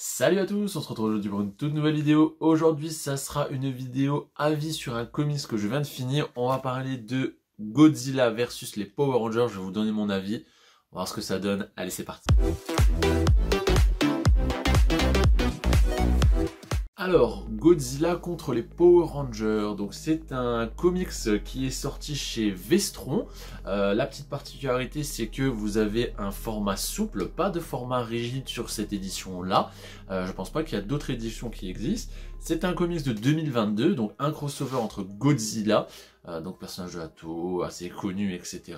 Salut à tous, on se retrouve aujourd'hui pour une toute nouvelle vidéo. Aujourd'hui, ça sera une vidéo avis sur un comics que je viens de finir. On va parler de Godzilla versus les Power Rangers. Je vais vous donner mon avis. On va voir ce que ça donne. Allez, c'est parti. Alors, Godzilla contre les Power Rangers, donc c'est un comics qui est sorti chez Vestron. La petite particularité, c'est que vous avez un format souple, pas de format rigide sur cette édition-là. Je pense pas qu'il y a d'autres éditions qui existent. C'est un comics de 2022, donc un crossover entre Godzilla, donc personnage de Toho, assez connu, etc.,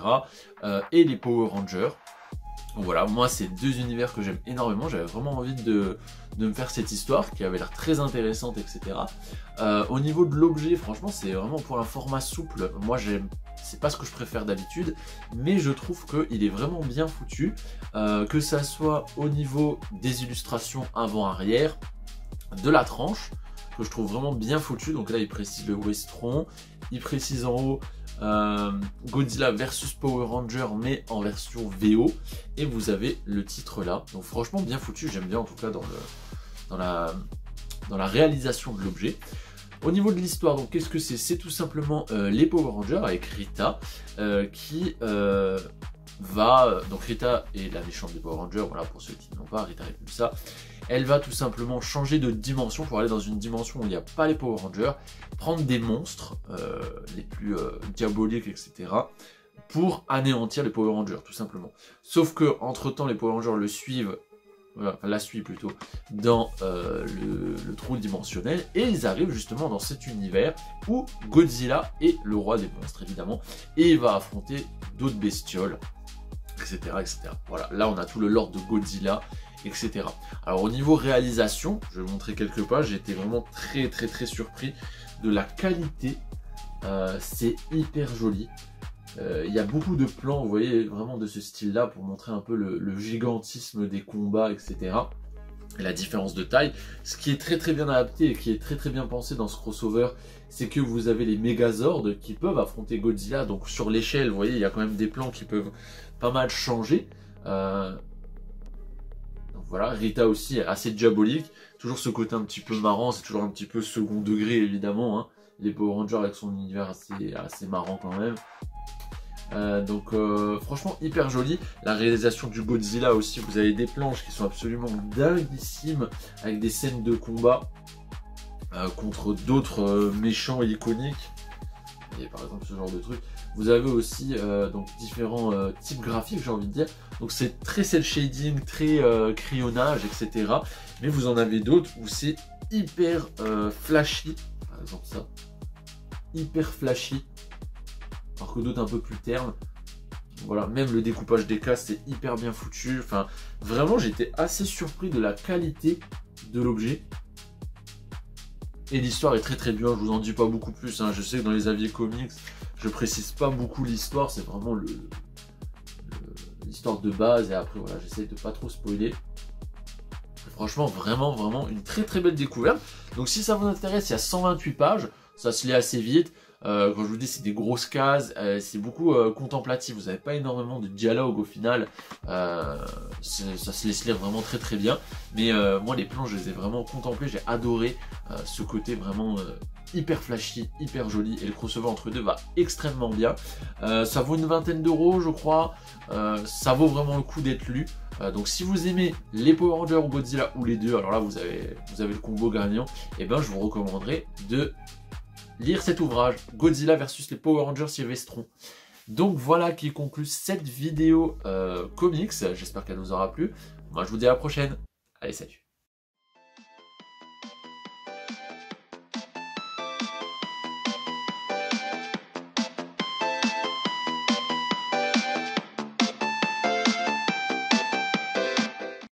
et les Power Rangers. Voilà, moi c'est deux univers que j'aime énormément, j'avais vraiment envie de me faire cette histoire qui avait l'air très intéressante, etc. Au niveau de l'objet, franchement c'est vraiment pour un format souple, moi c'est pas ce que je préfère d'habitude, mais je trouve qu'il est vraiment bien foutu, que ça soit au niveau des illustrations avant-arrière, de la tranche, que je trouve vraiment bien foutu. Donc là il précise le Westron, il précise en haut Godzilla versus Power Ranger mais en version VO, et vous avez le titre là, donc franchement bien foutu, j'aime bien en tout cas dans la réalisation de l'objet. Au niveau de l'histoire, donc qu'est-ce que c'est? C'est tout simplement les Power Rangers avec Rita qui va, donc Rita est la méchante des Power Rangers, voilà pour ceux qui n'ont pas, Rita Repulsa. Elle va tout simplement changer de dimension pour aller dans une dimension où il n'y a pas les Power Rangers, prendre des monstres les plus diaboliques, etc., pour anéantir les Power Rangers, tout simplement. Sauf que entre temps, les Power Rangers le suivent, enfin la suivent plutôt, dans le trou dimensionnel, et ils arrivent justement dans cet univers où Godzilla est le roi des monstres, évidemment, et il va affronter d'autres bestioles, etc., etc. Voilà, là on a tout le lore de Godzilla, etc. Alors au niveau réalisation, je vais vous montrer quelques pages, j'ai été vraiment très surpris de la qualité, c'est hyper joli. Il y a beaucoup de plans, vous voyez, vraiment de ce style là pour montrer un peu le gigantisme des combats, etc. Et la différence de taille. Ce qui est très bien adapté et qui est très bien pensé dans ce crossover, c'est que vous avez les Megazords qui peuvent affronter Godzilla. Donc sur l'échelle, vous voyez, il y a quand même des plans qui peuvent pas mal changer. Donc voilà, Rita aussi est assez diabolique. Toujours ce côté un petit peu marrant, c'est toujours un petit peu second degré évidemment, hein. Les Power Rangers avec son univers assez marrant quand même. Donc franchement hyper joli. La réalisation du Godzilla aussi, vous avez des planches qui sont absolument dinguissimes avec des scènes de combat contre d'autres méchants iconiques. Et par exemple ce genre de truc. Vous avez aussi donc différents types graphiques, j'ai envie de dire. Donc c'est très cel shading, très crayonnage, etc. Mais vous en avez d'autres où c'est hyper flashy. Par exemple ça. Hyper flashy. Alors que d'autres un peu plus ternes. Voilà, même le découpage des cases c'est hyper bien foutu. Enfin, vraiment j'étais assez surpris de la qualité de l'objet. Et l'histoire est très bien, je vous en dis pas beaucoup plus, hein. Je sais que dans les avis comics, je précise pas beaucoup l'histoire, c'est vraiment l'histoire de base, et après voilà, j'essaie de pas trop spoiler. Franchement, vraiment une très belle découverte. Donc si ça vous intéresse, il y a 128 pages, ça se lit assez vite. Quand je vous dis c'est des grosses cases, c'est beaucoup contemplatif, vous n'avez pas énormément de dialogue au final, ça se laisse lire vraiment très bien, mais moi les plans je les ai vraiment contemplés, j'ai adoré ce côté vraiment hyper flashy, hyper joli, et le crossover entre eux deux va extrêmement bien. Ça vaut une vingtaine d'euros je crois, ça vaut vraiment le coup d'être lu. Donc si vous aimez les Power Rangers ou Godzilla ou les deux, alors là vous avez le combo gagnant, et ben je vous recommanderais de lire cet ouvrage, Godzilla versus les Power Rangers chez Vestron. Donc voilà qui conclut cette vidéo comics, j'espère qu'elle vous aura plu. Moi je vous dis à la prochaine, allez salut.